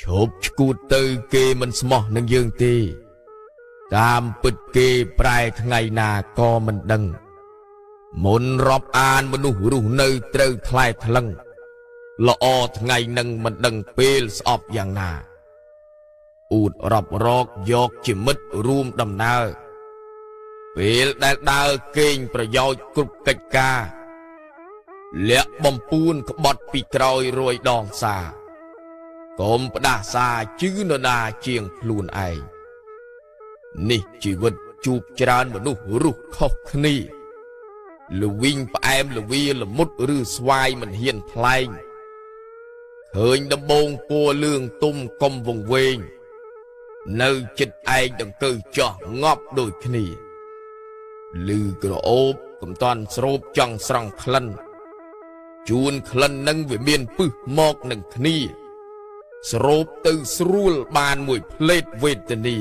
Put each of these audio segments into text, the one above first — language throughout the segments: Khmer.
ឈប់ឈួតទៅគេមិនស្មោះនឹងយើងទេតាមពិតគេប្រែថ្ងៃណាក៏មិនដឹងមុនរាប់អានមនុស្សរស់នៅត្រូវថ្លែថ្លឹងល្អថ្ងៃនឹងមិនដឹងពេលស្អប់យ៉ាងណាអ៊ូតរាប់រកយកជាមិត្តរួមដំណើរពេលដែលដើរគេងប្រយោជន៍គ្រប់កិច្ចការលាក់បំពួនក្បត់ពីក្រោយរួយដងសាកុំផ្ដាសាជឿនរណាជាងខ្លួនឯងនេះជីវិតជួបច្រើនមនុស្សរស់ខុសគ្នាលវិញផ្អែមលវាលមុតឬស្វាយមិនហ៊ានថ្លែងឃើញដំបងពណ៌លឿងទុំកុំវង្វេងនៅចិត្តឯងដង្កើចោះងាប់ដូចគ្នាឮក្រអូបកំតាន់ស្រូបចង់ស្រង់ក្លិនជួនក្លិននឹងវាមានពឹសមកនឹងគ្នាស្រូបទៅស្រួលបានមួយផ្លេតវេទនា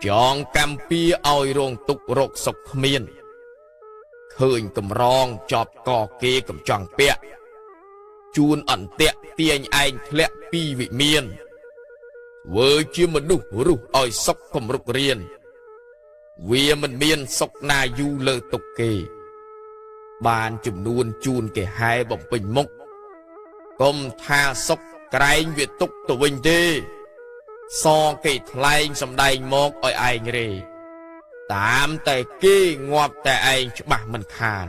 ចងកម្មពៀឲ្យរងទុករកសុខគ្មានឃើញកំរងចប់កគេកំចង់ពាក់ជួនអន្ទាក់ទាញឯងធ្លាក់ពីវិមានធ្វើជាមនុស្សរស់ឲ្យសុខកំរុករៀនវាមិនមានសុខណាយូរលើទុកគេបានចំនួនជួនគេហែបំពេញមុខកុំថាសុខក្រែងវាទុកទៅវិញទេសគេថ្លែងសំដែងមកឲ្យឯងរេតាមតែគេងាប់តែឯងច្បាស់មិនខាន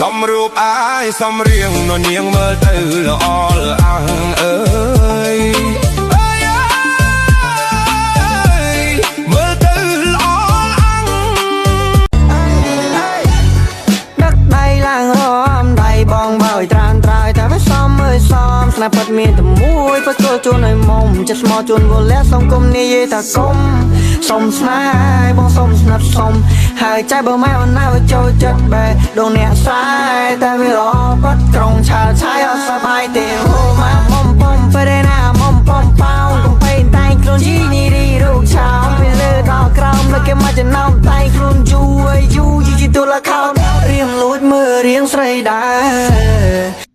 សំរូបអាយសំរៀងននាងមើលទៅល្អល្អើងអើយមើលទៅល្អអាំងដឹកដៃឡើងរំដៃបងបើឲ្យត្រានត្រើយតែមិនសមមើលសមស្នាប់ពិតមានតែមួយបើចូលជូនឲ្យមុំចិត្តស្មោះជូនវលះសង្គមនិយាយថាគុំសុំស្នេហ៍បងសុំស្និទ្ធសុំហើយใจបើម៉ែអូនណាចូលចិត្តបែដងអ្នកស្រែតែវារបាត់ក្រុងឆាលឆាយអត់សប្បាយទេហូមកមុំពុំពេលណាមុំពុំប៉ោងកំពេញតែងខ្លួនជីនីរីរូបឆោមពេលលើដល់ក្រោមលើគេមកចំណោមតែងខ្លួនយូយូជីទូលខោរៀងលួចមើលរៀងស្រីដែរ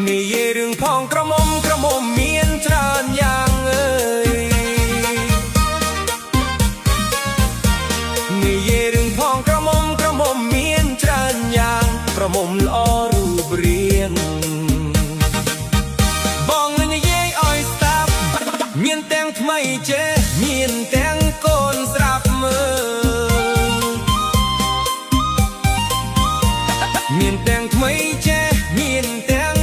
និយាយរឿងផងក្រមុំមានច្រើនយ៉ាងអើយនិយាយរឿងផងក្រមុំមានច្រើនយ៉ាងក្រមុំល្អរូបរាងបងនិយាយឲ្យស្ដាប់មានទាំងថ្មីចេះមានទាំងកូនស្រាប់មើលមានទាំងថ្មីចេះមានទាំង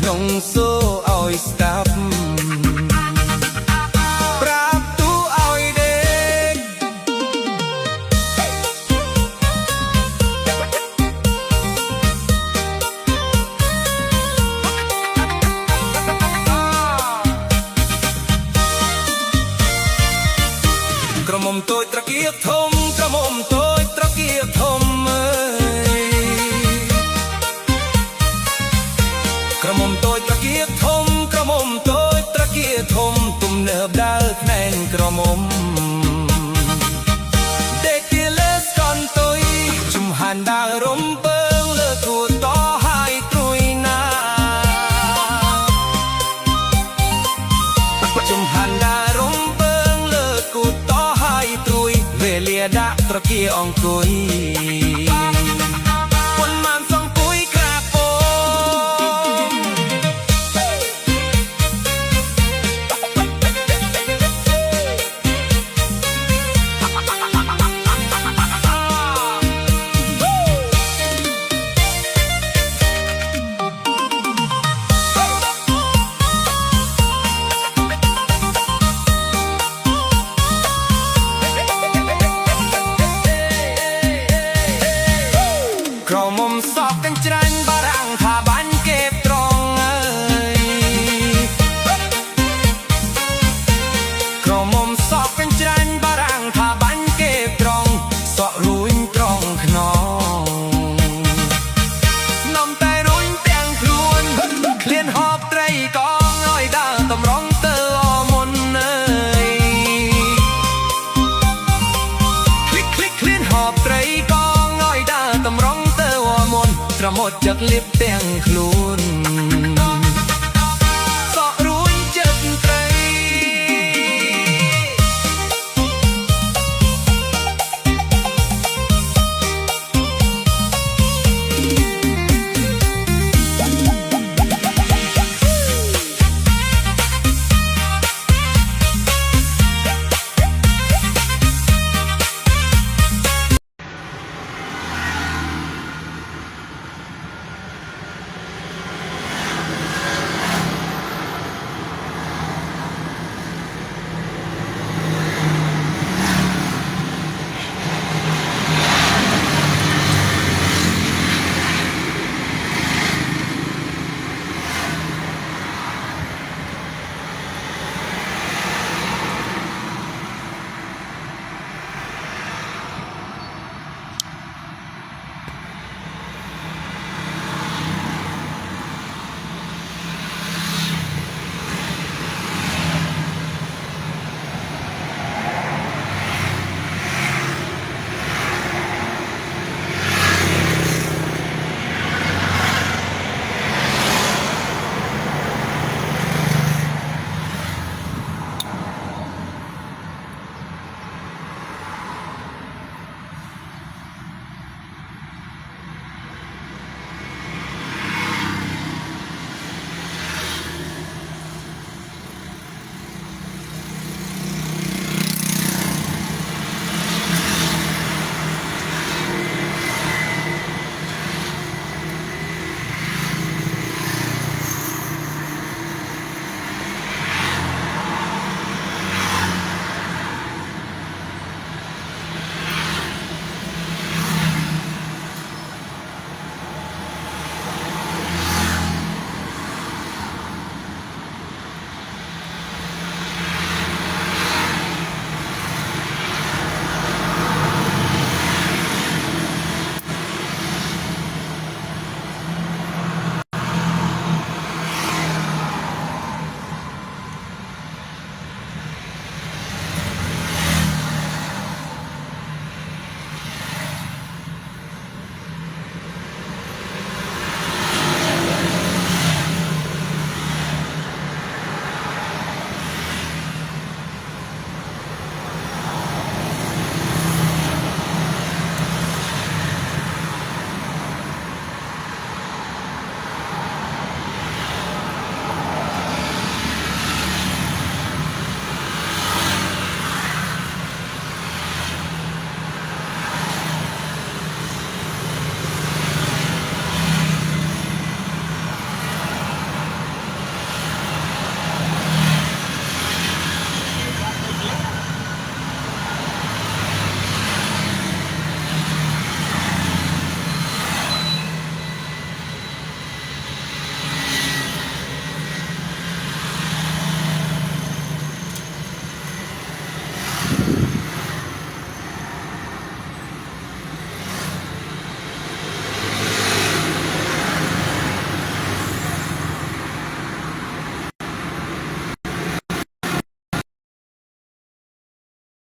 ក្នុងសូឲ្យស្ដាប់ប្រាប់ទូឲ្យដេក ត្រគាអង្គុយប៉ុន្មានសងពុយក្រាពោក្រមុំសក់ទាំងច្រាញ់បារាំងថាបាញ់គេបត្រង់អើយក្រមុំសក់ទាំងច្រាញ់បារាំងថាបាញ់គេបត្រង់សក់រួញត្រង់ខ្នងនំតែរួញទាំងខ្លួនឃ្លានហបត្រីកងឲ្យដើរតម្រង់ទៅអមុនអើយคลิกឃ្លានហបត្រីកងឲ្យដើរតម្រង់ត្រមុតចិត្តលៀប